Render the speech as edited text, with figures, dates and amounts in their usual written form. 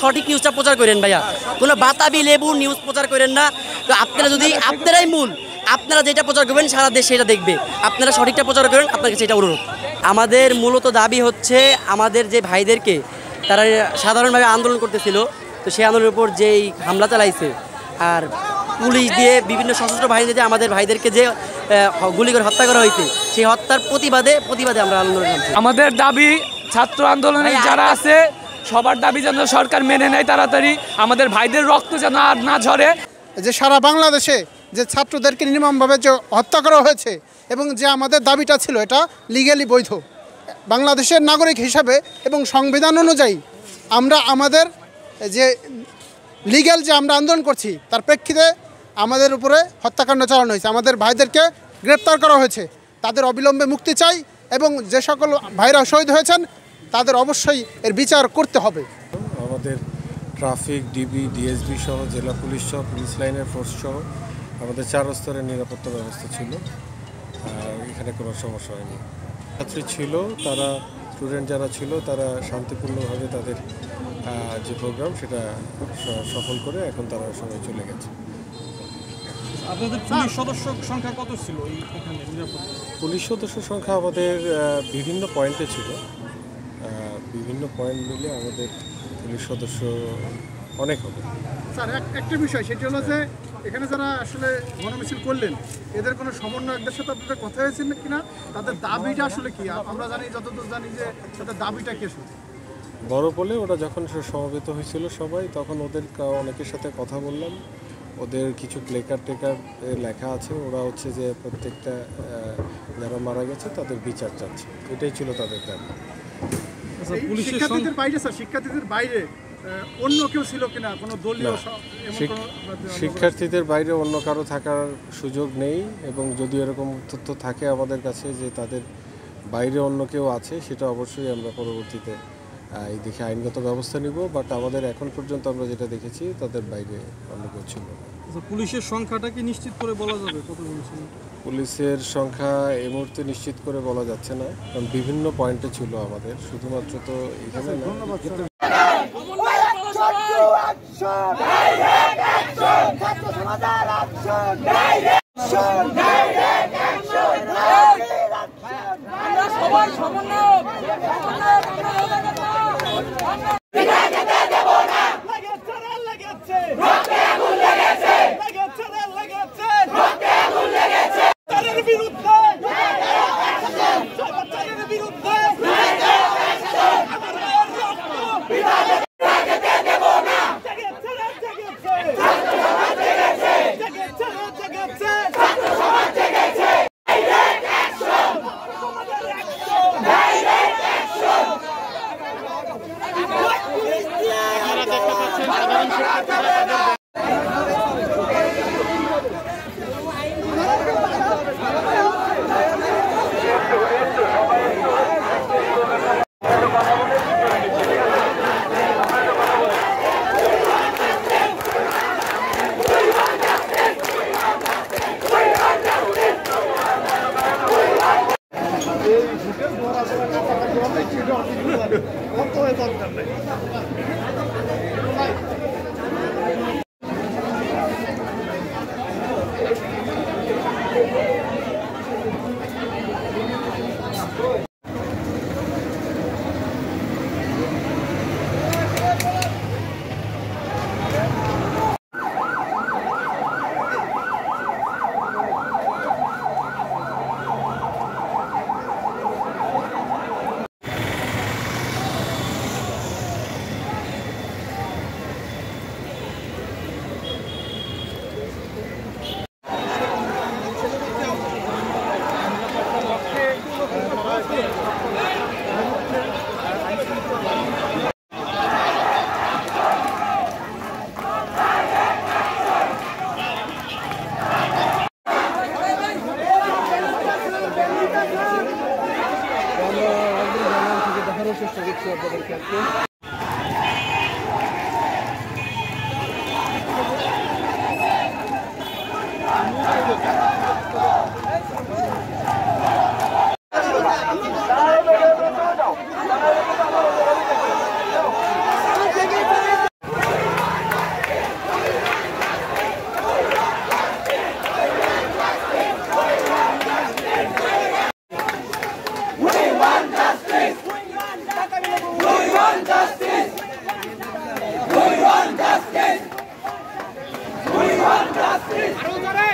সঠিক নিউজটা প্রচার করেন ভাইয়া, কোনো বাতাবি লেবু নিউজ প্রচার করেন না। তো আপনারা যদি আপনারাই মূল, আপনারা যেটা প্রচার করবেন সারা দেশ সেটা দেখবে, আপনারা সঠিকটা প্রচার করেন, আপনার কাছে এটা অনুরোধ। আমাদের মূলত দাবি হচ্ছে আমাদের যে ভাইদেরকে তারা সাধারণভাবে আন্দোলন করতেছিল, তো সেই আন্দোলনের উপর যেই হামলা চালাইছে আর পুলিশ দিয়ে বিভিন্ন সশস্ত্র বাহিনী দিয়ে আমাদের ভাইদেরকে যে গুলি করে হত্যা করা হয়েছে, সেই হত্যার প্রতিবাদে আমরা আন্দোলন করছি। আমাদের দাবি ছাত্র আন্দোলনে যারা আছে সবার দাবি যেন সরকার মেনে নেয় তাড়াতাড়ি, আমাদের ভাইদের রক্ত যেন আর না ঝরে। যে সারা বাংলাদেশে যে ছাত্রদেরকে নির্মমভাবে যে হত্যা করা হয়েছে এবং যে আমাদের দাবিটা ছিল এটা লিগ্যালি বৈধ, বাংলাদেশের নাগরিক হিসাবে এবং সংবিধান অনুযায়ী আমরা আমাদের যে লিগ্যাল যে আমরা আন্দোলন করছি তার প্রেক্ষিতে আমাদের উপরে হত্যাকাণ্ড চালানো হয়েছে, আমাদের ভাইদেরকে গ্রেপ্তার করা হয়েছে, তাদের অবিলম্বে মুক্তি চাই এবং যে সকল ভাইরা শহীদ হয়েছেন তাদের অবশ্যই এর বিচার করতে হবে। আমাদের ট্রাফিক, ডিবি, ডিএসবি সহ জেলা পুলিশ সহ পুলিশ লাইনের ফোর্স সহ আমাদের 4 স্তরের নিরাপত্তা ব্যবস্থা ছিল, এখানে কোনো সমস্যা হয়নি। ছাত্রী ছিল, তারা স্টুডেন্ট যারা ছিল তারা শান্তিপূর্ণভাবে তাদের যে প্রোগ্রাম সেটা সফল করে এখন তারা সবাই চলে গেছে। আপনাদের পুলিশ সদস্য সংখ্যা কত ছিল এখানে নিরাপত্তা? পুলিশ সদস্য সংখ্যা আমাদের বিভিন্ন পয়েন্টে ছিল, বিভিন্ন পয়েন্ট মিলে আমাদের পুলিশ সদস্য অনেক হবে। স্যার একটা বিষয় সেটি হলো যে এখানে যারা আসলে গণমিছিল করলেন এদের কোনো সমন্বয়কদের সাথে আপনাদের কথা হয়েছিল কিনা, তাদের দাবিটা আসলে কি? আমরা জানি, যতদূর জানি যে তাদের দাবিটা কি আসলে বড় বলে ওরা যখন সমবেত হয়েছিল সবাই, তখন ওদের অনেকের সাথে কথা বললাম, ওদের কিছু প্লেকার টেকার লেখা আছে, ওরা হচ্ছে যে প্রত্যেকটা যারা মারা গেছে তাদের বিচার চাচ্ছে, এটাই ছিল তাদের দাবি। শিক্ষার্থীদের বাইরে স্যার, শিক্ষার্থীদের বাইরে অন্য কেউ ছিল কিনা, কোনো দলীয়? শিক্ষার্থীদের বাইরে অন্য কারো থাকার সুযোগ নেই, এবং যদি এরকম তথ্য থাকে আমাদের কাছে যে তাদের বাইরে অন্য কেউ আছে, সেটা অবশ্যই আমরা পরবর্তীতে এই দেখে আইনগত ব্যবস্থা নিব। বাট আমাদের এখন পর্যন্ত আমরা যেটা দেখেছি তাদের বাইরে অন্য কেউ ছিল। পুলিশের সংখ্যাটা কি নিশ্চিত করে বলা যাবে কতজন ছিল? পুলিশের সংখ্যা এই মুহূর্তে নিশ্চিত করে বলা যাচ্ছে না, কারণ বিভিন্ন পয়েন্টে ছিল আমাদের, শুধুমাত্র তো এখানে না। দরকার নেই। আরো জোরে